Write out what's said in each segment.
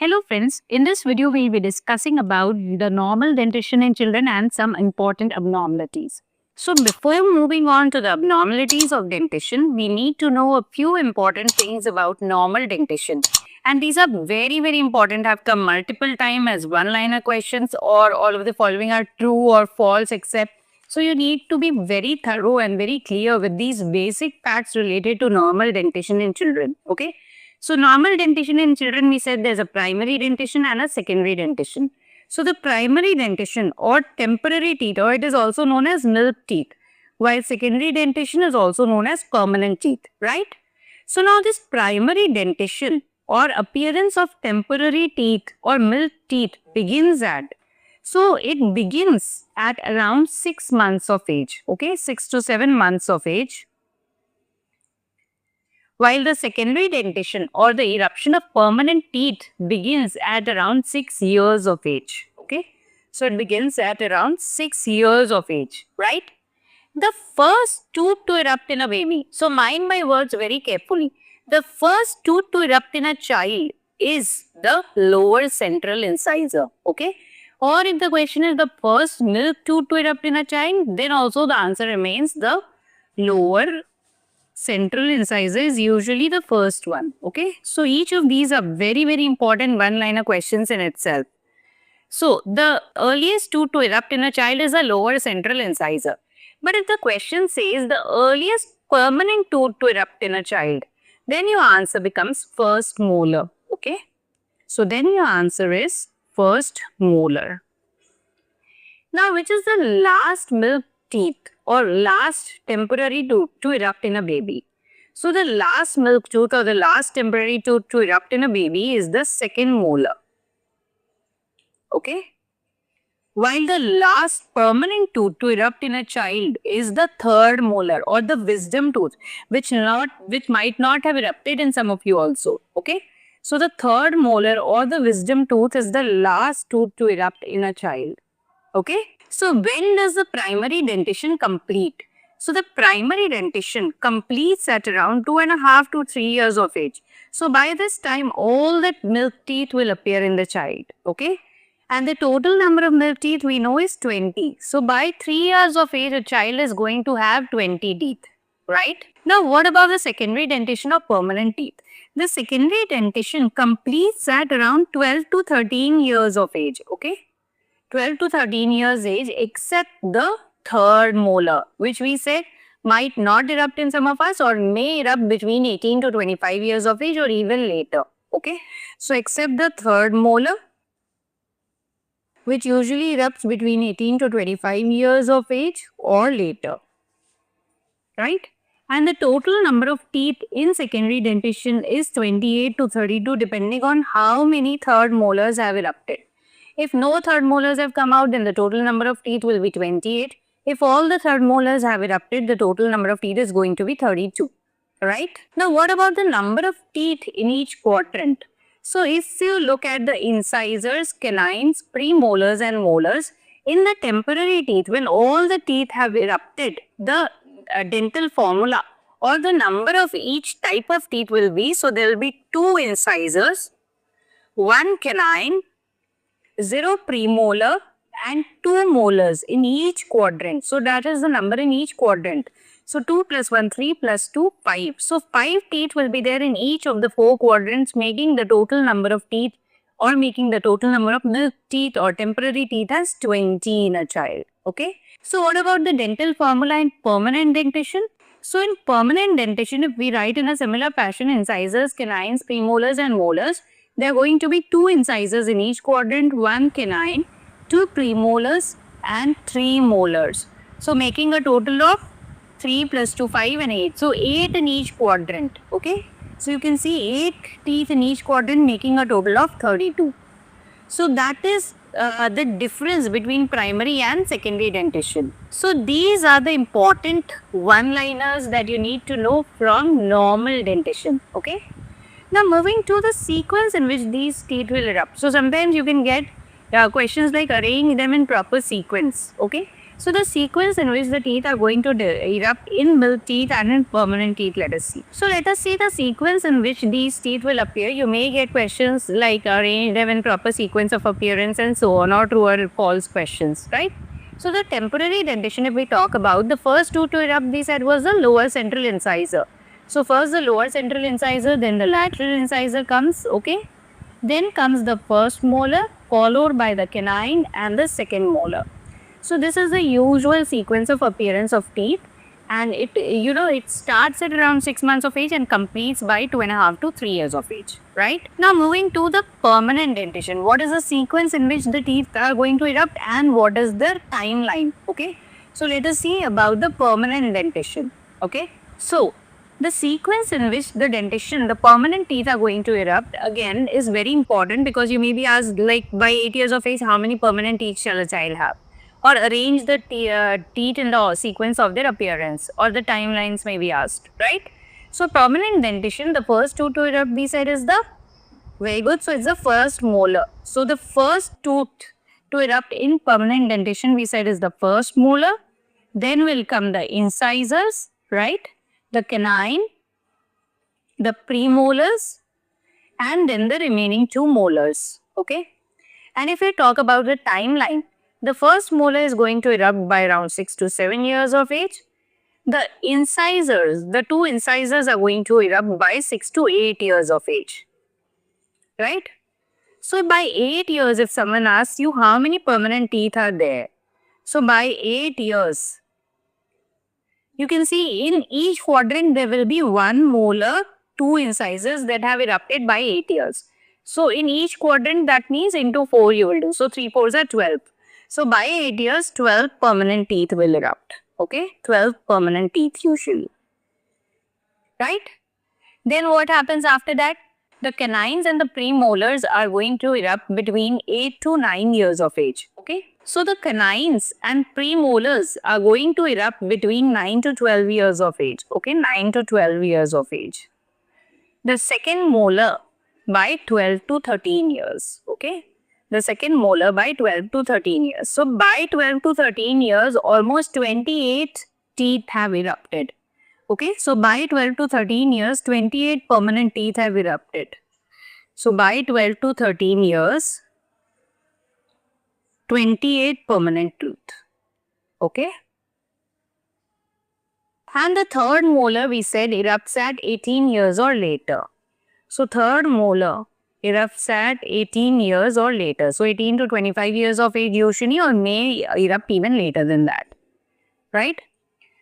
Hello friends, in this video we will be discussing about the normal dentition in children and some important abnormalities. So before moving on to the abnormalities of dentition, we need to know a few important things about normal dentition. And these are very important, have come multiple times as one-liner questions or all of the following are true or false except. So you need to be very thorough and very clear with these basic facts related to normal dentition in children, okay? So normal dentition in children, we said there's a primary dentition and a secondary dentition. So the primary dentition or temporary teeth, or it is also known as milk teeth, while secondary dentition is also known as permanent teeth, right? So now this primary dentition or appearance of temporary teeth or milk teeth begins at, so it begins at around 6 months of age, okay, 6 to 7 months of age. While the secondary dentition or the eruption of permanent teeth begins at around 6 years of age, okay. So it begins at around 6 years of age, right? The first tooth to erupt in a baby, so mind my words very carefully, the first tooth to erupt in a child is the lower central incisor, okay. Or if the question is the first milk tooth to erupt in a child, then also the answer remains the lower central incisor is usually the first one, okay. So each of these are very important one-liner questions in itself. So the earliest tooth to erupt in a child is a lower central incisor. But if the question says the earliest permanent tooth to erupt in a child, then your answer becomes first molar, okay. So then your answer is first molar. Now, which is the last milk teeth or last temporary tooth to erupt in a baby? So the last milk tooth or the last temporary tooth to erupt in a baby is the second molar, okay. While the last permanent tooth to erupt in a child is the third molar or the wisdom tooth, which might not have erupted in some of you also, okay. So the third molar or the wisdom tooth is the last tooth to erupt in a child, okay. So when does the primary dentition complete? So the primary dentition completes at around 2.5 to 3 years of age. So by this time, all that milk teeth will appear in the child, okay. And the total number of milk teeth we know is 20. So by 3 years of age, a child is going to have 20 teeth, right? Now what about the secondary dentition of permanent teeth? The secondary dentition completes at around 12 to 13 years of age, okay. 12 to 13 years age except the third molar, which we said might not erupt in some of us or may erupt between 18 to 25 years of age or even later, okay. So except the third molar, which usually erupts between 18 to 25 years of age or later, right? And the total number of teeth in secondary dentition is 28 to 32 depending on how many third molars have erupted. If no third molars have come out, then the total number of teeth will be 28. If all the third molars have erupted, the total number of teeth is going to be 32, right? Now, what about the number of teeth in each quadrant? So, if you look at the incisors, canines, premolars and molars, in the temporary teeth, when all the teeth have erupted, the dental formula or the number of each type of teeth will be, so there will be 2 incisors, 1 canine, 0 premolar and 2 molars in each quadrant. So that is the number in each quadrant. So 2 plus 1, 3 plus 2, 5. So 5 teeth will be there in each of the 4 quadrants, making the total number of teeth or making the total number of milk teeth or temporary teeth as 20 in a child, okay. So what about the dental formula in permanent dentition? So in permanent dentition, if we write in a similar fashion, incisors, canines, premolars and molars, there are going to be 2 incisors in each quadrant, 1 canine, 2 premolars and 3 molars. So making a total of 3 plus 2, 5 and 8. So 8 in each quadrant, okay. So you can see 8 teeth in each quadrant making a total of 32. So that is the difference between primary and secondary dentition. So these are the important one-liners that you need to know from normal dentition, okay. Now moving to the sequence in which these teeth will erupt. So sometimes you can get questions like arraying them in proper sequence, okay. So the sequence in which the teeth are going to erupt in milk teeth and in permanent teeth, let us see. So let us see the sequence in which these teeth will appear. You may get questions like arrange them in proper sequence of appearance and so on, or true or false questions, right? So the temporary dentition, if we talk about, the first two to erupt, we said, was the lower central incisor. So first the lower central incisor, then the lateral incisor comes, okay? Then comes the first molar, followed by the canine and the second molar. So this is the usual sequence of appearance of teeth, and it starts at around 6 months of age and completes by 2.5 to 3 years of age, right? Now moving to the permanent dentition, what is the sequence in which the teeth are going to erupt and what is the timeline, okay? So let us see about the permanent dentition, okay? So the sequence in which the dentition, the permanent teeth are going to erupt again is very important, because you may be asked, like, by 8 years of age, how many permanent teeth shall a child have? Or arrange the teeth in the sequence of their appearance, or the timelines may be asked, right? So permanent dentition, the first two to erupt, we said, is the, very good, so it's the first molar. So the first tooth to erupt in permanent dentition, we said, is the first molar. Then will come the incisors, right? The canine, the premolars, and then the remaining two molars, okay? And if we talk about the timeline, the first molar is going to erupt by around 6 to 7 years of age. The incisors, the two incisors, are going to erupt by 6 to 8 years of age, right? So by 8 years, if someone asks you how many permanent teeth are there, so by 8 years, you can see in each quadrant there will be one molar, two incisors that have erupted by 8 years. So in each quadrant, that means into 4 you will do. So 3 4s are 12. So by 8 years, 12 permanent teeth will erupt. Okay, 12 permanent teeth usually. Right? Then what happens after that? The canines and the premolars are going to erupt between 8 to 9 years of age. Okay. So the canines and premolars are going to erupt between 9 to 12 years of age. Okay, 9 to 12 years of age. The second molar by 12 to 13 years. Okay. The second molar by 12 to 13 years. So by 12 to 13 years, almost 28 teeth have erupted. Okay, so by 12 to 13 years, 28 permanent teeth have erupted. So by 12 to 13 years, 28 permanent teeth. Okay. And the third molar, we said, erupts at 18 years or later. So third molar erupts at 18 years or later. So 18 to 25 years of age usually, or may erupt even later than that. Right?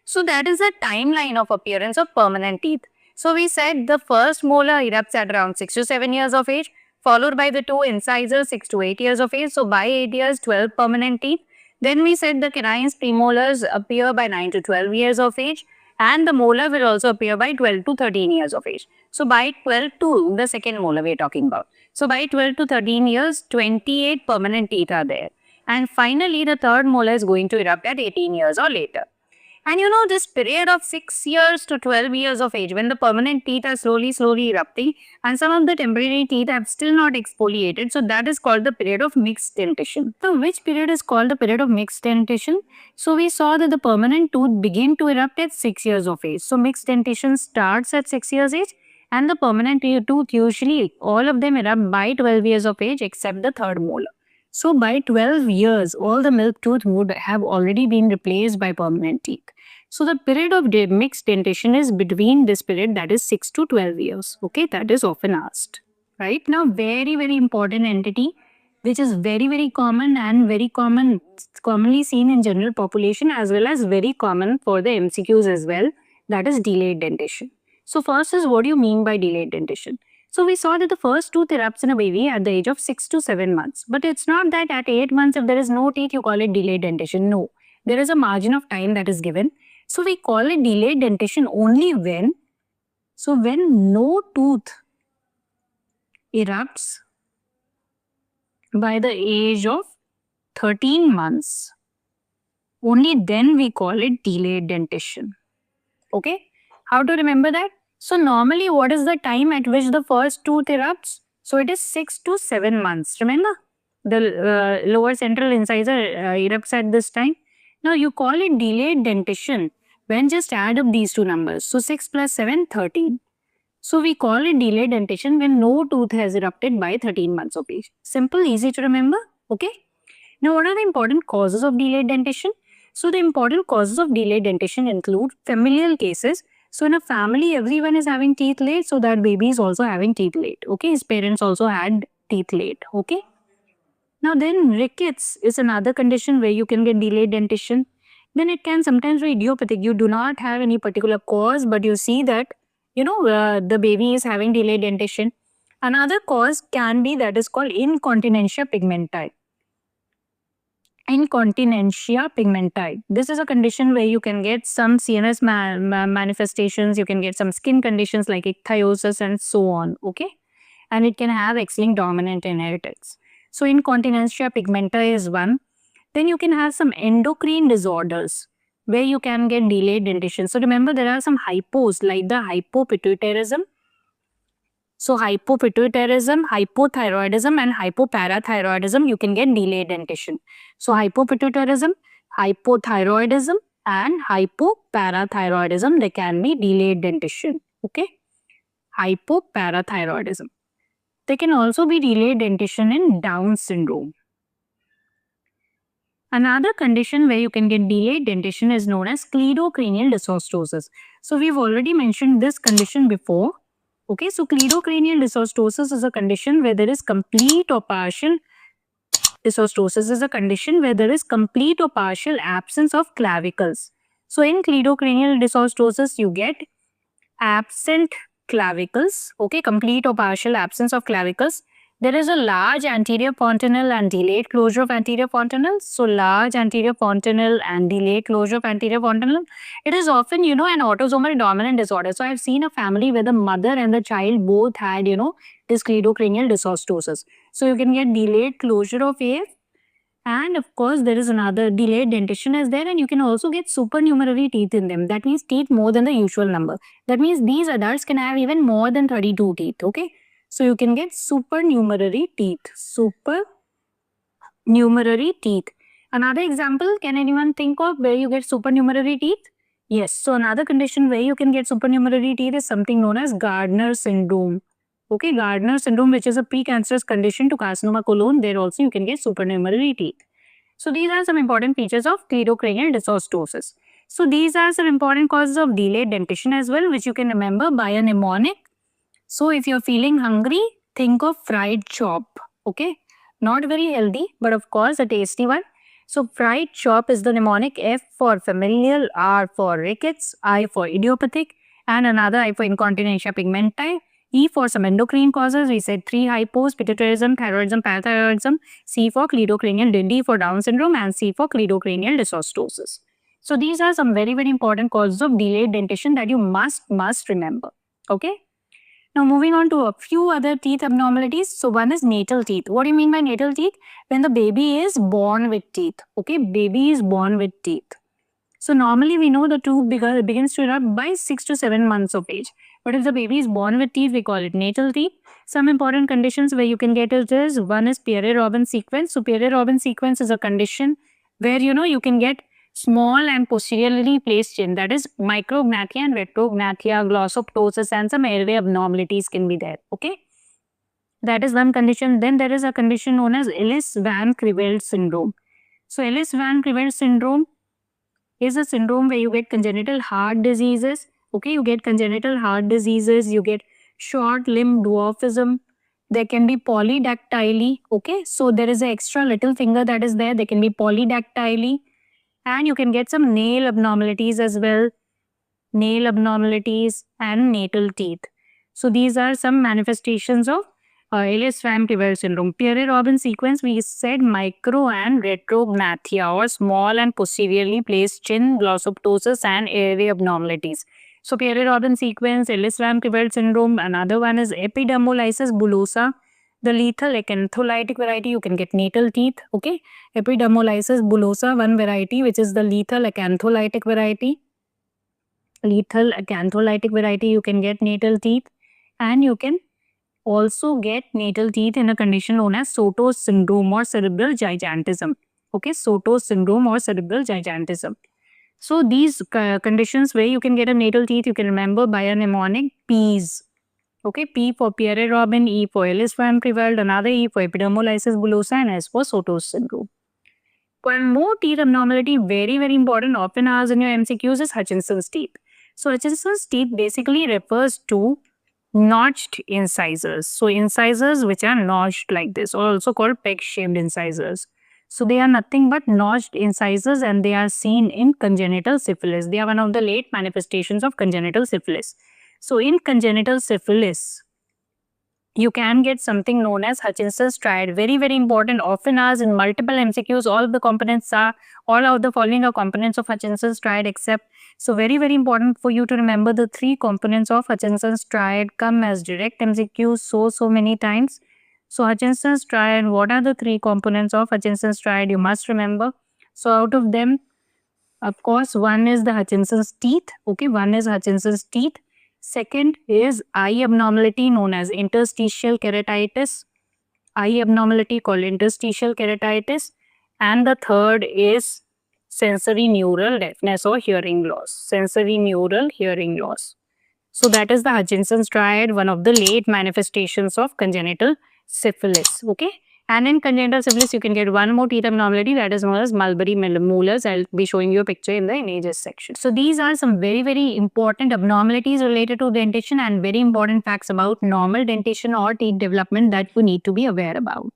So that is the timeline of appearance of permanent teeth. So we said the first molar erupts at around 6 to 7 years of age, followed by the two incisors 6 to 8 years of age. So by 8 years, 12 permanent teeth. Then we said the canines, premolars appear by 9 to 12 years of age, and the molar will also appear by 12 to 13 years of age. So by 12 to the second molar we are talking about. So by 12 to 13 years, 28 permanent teeth are there. And finally, the third molar is going to erupt at 18 years or later. And you know, this period of 6 years to 12 years of age, when the permanent teeth are slowly erupting and some of the temporary teeth have still not exfoliated, so that is called the period of mixed dentition. So which period is called the period of mixed dentition? So we saw that the permanent tooth begin to erupt at 6 years of age. So mixed dentition starts at 6 years age, and the permanent tooth usually all of them erupt by 12 years of age except the third molar. So by 12 years, all the milk tooth would have already been replaced by permanent teeth. So the period of mixed dentition is between this period, that is 6 to 12 years. Okay, that is often asked. Right? Now, very important entity which is very common and commonly seen in general population, as well as very common for the MCQs as well, that is delayed dentition. So first is, what do you mean by delayed dentition? So we saw that the first tooth erupts in a baby at the age of 6 to 7 months. But it's not that at 8 months, if there is no teeth, you call it delayed dentition. No. There is a margin of time that is given. So we call it delayed dentition only when no tooth erupts by the age of 13 months. Only then we call it delayed dentition. Okay? How to remember that? So normally, what is the time at which the first tooth erupts? So it is 6 to 7 months. Remember? The lower central incisor erupts at this time. Now you call it delayed dentition when just add up these two numbers. So 6 plus 7, 13. So we call it delayed dentition when no tooth has erupted by 13 months of age. Simple, easy to remember. Okay. Now what are the important causes of delayed dentition? So the important causes of delayed dentition include familial cases. So in a family, everyone is having teeth late, so that baby is also having teeth late. Okay. His parents also had teeth late. Okay. Now then rickets is another condition where you can get delayed dentition. Then it can sometimes be idiopathic. You do not have any particular cause, but you see that, the baby is having delayed dentition. Another cause can be that is called incontinentia pigmenti. Incontinentia pigmenti. This is a condition where you can get some CNS manifestations, you can get some skin conditions like ichthyosis and so on, okay? And it can have X-linked dominant inheritance. So incontinentia pigmenti is one. Then you can have some endocrine disorders where you can get delayed dentition. So remember, there are some hypos like the hypopituitarism. So hypopituitarism, hypothyroidism and hypoparathyroidism, you can get delayed dentition. So hypopituitarism, hypothyroidism and hypoparathyroidism, they can be delayed dentition. Okay. Hypoparathyroidism. They can also be delayed dentition in Down syndrome. Another condition where you can get delayed dentition is known as cleidocranial dysostosis. So we've already mentioned this condition before. Okay, so cleidocranial dysostosis is a condition where there is complete or partial dysostosis is a condition where there is complete or partial absence of clavicles. So in cleidocranial dysostosis, you get absent clavicles, okay, complete or partial absence of clavicles. There is a large anterior fontanelle and delayed closure of anterior fontanelle. So large anterior fontanelle and delayed closure of anterior fontanelle. It is often, an autosomal dominant disorder. So I've seen a family where the mother and the child both had, this cleidocranial dysostosis. So you can get delayed closure of AF. And of course, there is another delayed dentition is there, and you can also get supernumerary teeth in them. That means teeth more than the usual number. That means these adults can have even more than 32 teeth, okay? So you can get supernumerary teeth. Supernumerary teeth. Another example, can anyone think of where you get supernumerary teeth? Yes. So another condition where you can get supernumerary teeth is something known as Gardner syndrome. Okay, Gardner syndrome, which is a precancerous condition to carcinoma colon, there also you can get supernumerary teeth. So these are some important features of cleidocranial dysostosis. So these are some important causes of delayed dentition as well, which you can remember by a mnemonic. So if you're feeling hungry, think of fried chop. Okay, not very healthy, but of course a tasty one. So fried chop is the mnemonic. F for familial, R for rickets, I for idiopathic, and another I for incontinentia pigmenti. E for some endocrine causes, we said 3 hypos, pituitarism, thyroidism, parathyroidism. C for cleidocranial, D for Down syndrome, and C for cleidocranial dysostosis. So these are some very, very important causes of delayed dentition that you must remember. Okay. Now moving on to a few other teeth abnormalities. So one is natal teeth. What do you mean by natal teeth? When the baby is born with teeth. Okay, baby is born with teeth. So normally we know the tooth begins to erupt by 6 to 7 months of age. But if the baby is born with teeth, we call it natal teeth. Some important conditions where you can get it is, one is Pierre-Robin sequence. So Pierre-Robin sequence is a condition where you can get small and posteriorly placed chin, that is micrognathia and retrognathia, glossoptosis, and some airway abnormalities can be there. Okay, that is one condition. Then there is a condition known as Ellis-Van Creveld syndrome. So Ellis-Van Creveld syndrome is a syndrome where you get congenital heart diseases. Okay, you get congenital heart diseases, you get short limb dwarfism. There can be polydactyly. Okay, so there is an extra little finger that is there. There can be polydactyly. And you can get some nail abnormalities as well. Nail abnormalities and natal teeth. So these are some manifestations of Ellis-Van Creveld syndrome. Pierre-Robin sequence, we said micro and retrognathia, or small and posteriorly placed chin, glossoptosis, and airway abnormalities. So Pierre-Robin sequence, Ellis-Van Creveld syndrome. Another one is epidermolysis bullosa. The lethal acantholytic variety, you can get natal teeth. Okay, epidermolysis bullosa, one variety, which is the lethal acantholytic variety. Lethal acantholytic variety, you can get natal teeth, and you can also get natal teeth in a condition known as Soto's syndrome or cerebral gigantism. Okay, Sotos syndrome or cerebral gigantism. So these conditions where you can get a natal teeth, you can remember by a mnemonic PEAS. Okay, P for Pierre Robin, E for Ellis Van Creveld, another E for epidermolysis bullosa, and S for Sotos syndrome. One more teeth abnormality, very, very important, often asked in your MCQs, is Hutchinson's teeth. So Hutchinson's teeth basically refers to notched incisors. So incisors which are notched like this, or also called peg-shaped incisors. So they are nothing but notched incisors, and they are seen in congenital syphilis. They are one of the late manifestations of congenital syphilis. So in congenital syphilis, you can get something known as Hutchinson's triad. Very, very important, often asked in multiple MCQs. All of the following are components of Hutchinson's triad except. So very, very important for you to remember the three components of Hutchinson's triad come as direct MCQs so many times. So Hutchinson's triad, what are the three components of Hutchinson's triad? You must remember. So out of them, of course, one is the Hutchinson's teeth. Okay, one is Hutchinson's teeth. Second is eye abnormality known as interstitial keratitis. Eye abnormality called interstitial keratitis. And the third is sensory neural deafness or hearing loss. Sensory neural hearing loss. So that is the Hutchinson's triad, one of the late manifestations of congenital syphilis. Okay. And in congenital syphilis, you can get one more teeth abnormality that is known as Mulberry molars. I'll be showing you a picture in the images section. So these are some very, very important abnormalities related to dentition and very important facts about normal dentition or teeth development that you need to be aware about.